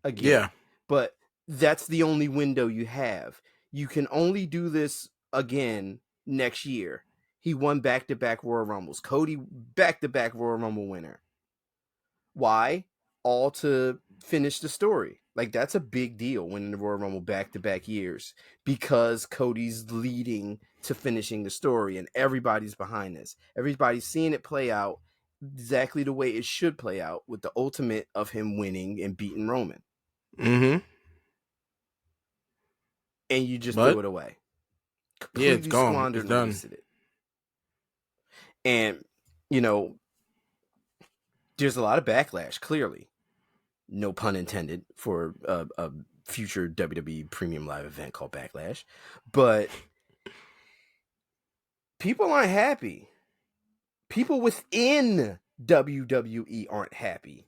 again. Yeah, but that's the only window you have. You can only do this again next year. He won back-to-back Royal Rumbles. Cody, back-to-back Royal Rumble winner. Why? All to finish the story. Like, that's a big deal, winning the Royal Rumble back-to-back years, because Cody's leading to finishing the story, and everybody's behind this. Everybody's seeing it play out exactly the way it should play out, with the ultimate of him winning and beating Roman. Mm-hmm. And you just threw it away. Completely it's gone. It's done. It. And, there's a lot of backlash, clearly. No pun intended, for a future WWE Premium Live event called Backlash. But people aren't happy. People within WWE aren't happy.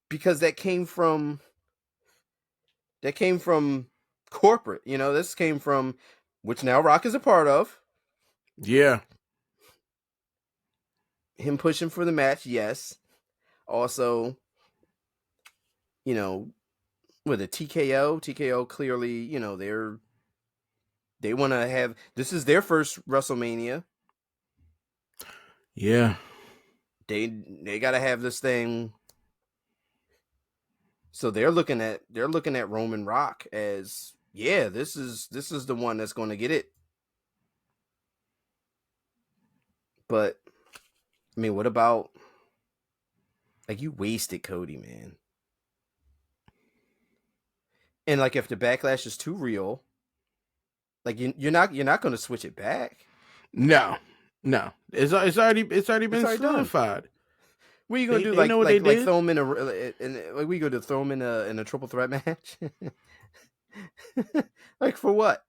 Because that came from corporate. This came from, which now Rock is a part of. Yeah. Him pushing for the match, yes. Also, with a TKO clearly, they want to have, this is their first WrestleMania. Yeah. They got to have this thing. So they're looking at Roman Rock as, yeah, this is the one that's going to get it. But I mean, what about, like, you wasted Cody, man. And like, if the backlash is too real, like, you're not going to switch it back. No. It's already been solidified. Done. What are you gonna do? Like throw him in we go to throw him in a triple threat match? Like, for what?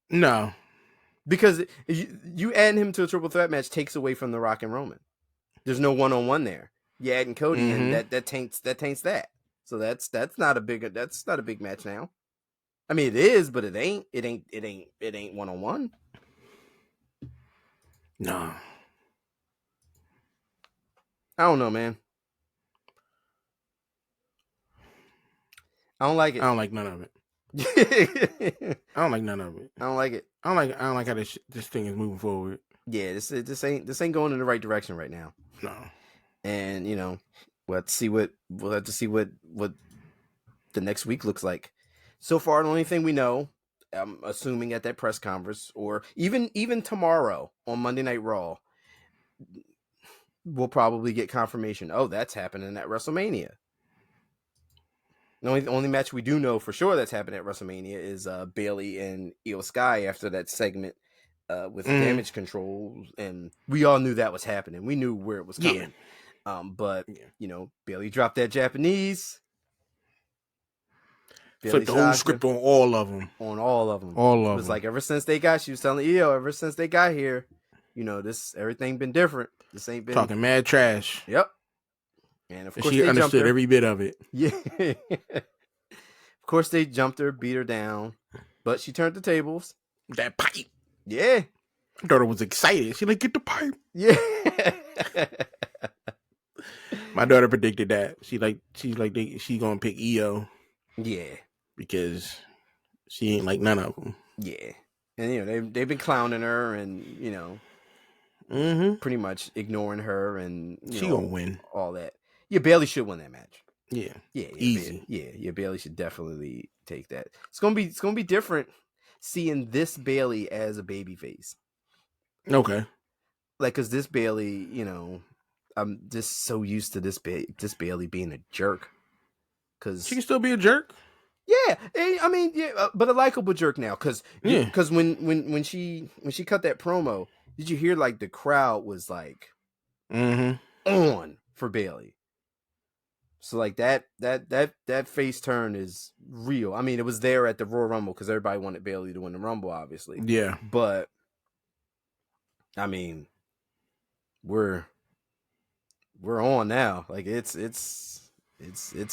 No, because you adding him to a triple threat match takes away from The Rock and Roman. There's no 1-on-1 there. You adding Cody, and that taints that. So that's not a big match now. I mean, it is, but it ain't 1-on-1. No. I don't know, man. I don't like it. I don't like none of it. I don't like none of it. I don't like it. I don't like how this thing is moving forward. Yeah, this ain't going in the right direction right now. No. And we'll have to see what the next week looks like. So far, the only thing we know, I'm assuming at that press conference, or even tomorrow on Monday Night Raw, we'll probably get confirmation. Oh, that's happening at WrestleMania. The only match we do know for sure that's happening at WrestleMania is Bayley and Io Sky after that segment with Damage Control, and we all knew that was happening. We knew where it was coming. But Bayley dropped that Japanese. Flipped the whole script on all of them. On all of them. All of them. It was like she was telling Io, ever since they got here, everything been different. This ain't been talking mad trash. Yep. And of course she understood every bit of it. Yeah. Of course they jumped her, beat her down, but she turned the tables. That pipe. Yeah. My daughter was excited. She like, get the pipe. Yeah. My daughter predicted that. She's gonna pick Io. Yeah. Because she ain't like none of them. Yeah. And they've been clowning her and pretty much ignoring her, and she gonna win all that. Yeah, Bayley should win that match. Yeah, easy. Bayley should definitely take that. It's gonna be different seeing this Bayley as a babyface. Okay, like because this Bayley, I'm just so used to this Bayley being a jerk. Because she can still be a jerk. Yeah, I mean, but a likable jerk now. Because when she cut that promo, did you hear like the crowd was like on for Bayley? So like that face turn is real. I mean, it was there at the Royal Rumble because everybody wanted Bayley to win the Rumble, obviously. Yeah, but I mean, we're on now. Like it's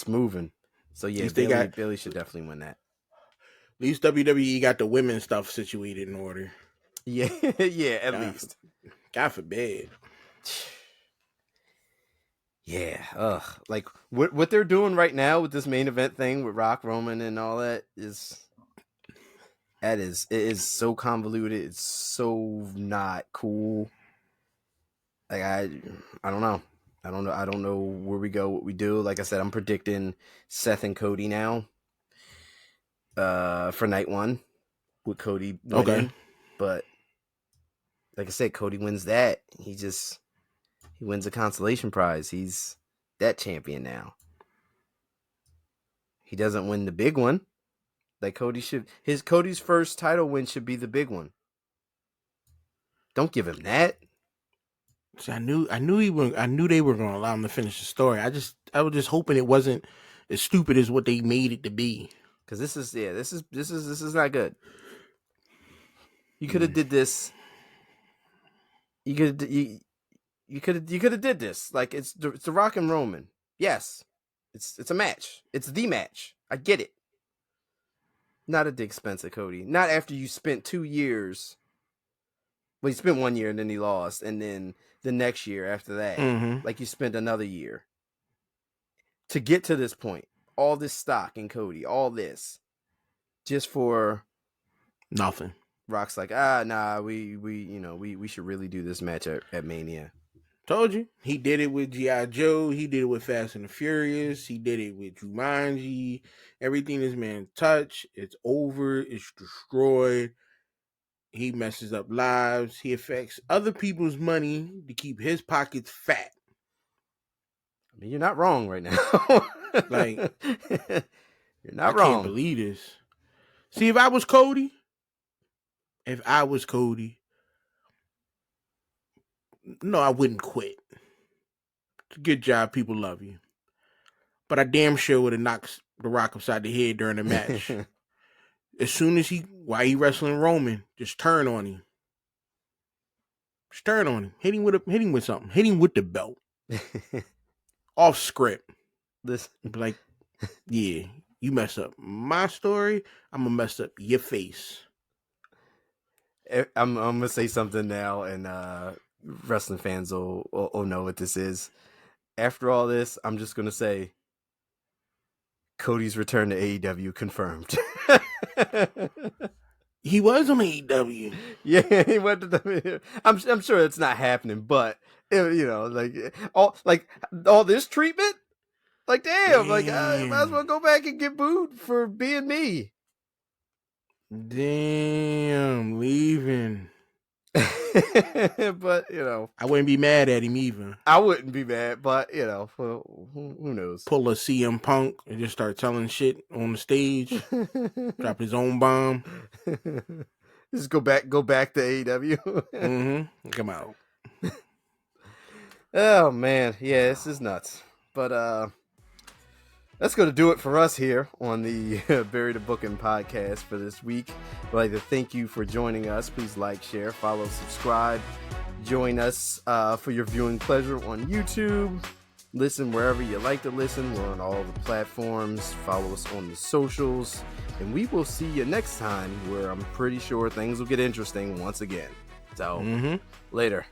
moving. So yeah, Bayley should definitely win that. At least WWE got the women's stuff situated in order. Yeah, yeah, at least. God forbid. Yeah, like what they're doing right now with this main event thing with Rock, Roman, and all that is so convoluted. It's so not cool. Like I don't know. I don't know where we go, what we do. Like I said, I'm predicting Seth and Cody now. For night one, with Cody winning. Okay. But like I said, Cody wins that. He wins a consolation prize. He's that champion now. He doesn't win the big one. Like Cody's first title win should be the big one. Don't give him that. See, I knew they were going to allow him to finish the story. I was just hoping it wasn't as stupid as what they made it to be. Because this is not good. You could have did this. You could have did this. Like it's the Rock and Roman. Yes, it's a match. It's the match. I get it. Not at the expense of Cody. Not after you spent 2 years. Well, he spent 1 year and then he lost, and then the next year after that, like you spent another year to get to this point. All this stock in Cody, all this, just for nothing. Rock's like, nah, we should really do this match at Mania. Told you. He did it with G.I. Joe. He did it with Fast and the Furious. He did it with Jumanji. Everything this man touched, it's over. It's destroyed. He messes up lives. He affects other people's money to keep his pockets fat. I mean, you're not wrong right now. Like, you're not wrong. I can't believe this. See, if I was Cody, no, I wouldn't quit. Good job. People love you. But I damn sure would have knocked The Rock upside the head during the match. As soon as while he wrestling Roman, just turn on him. Just turn on him. Hit him with something. Hit him with the belt. Off script. This like, yeah, you mess up my story, I'm gonna mess up your face. I'm gonna say something now, and wrestling fans will know what this is. After all this, I'm just gonna say Cody's return to AEW confirmed. He was on AEW. Yeah, he went to the. I'm sure it's not happening, but all this treatment, like damn, like I might as well go back and get booed for being me. Damn, leaving. But I wouldn't be mad at him even. I wouldn't be mad, but who knows? Pull a CM Punk and just start telling shit on the stage. Drop his own bomb. Just go back to AEW. Come out. Oh man, yeah, this is nuts. But that's going to do it for us here on the Bury the Booking podcast for this week. I'd like to thank you for joining us. Please like, share, follow, subscribe. Join us for your viewing pleasure on YouTube. Listen wherever you like to listen. We're on all the platforms. Follow us on the socials. And we will see you next time, where I'm pretty sure things will get interesting once again. So, later.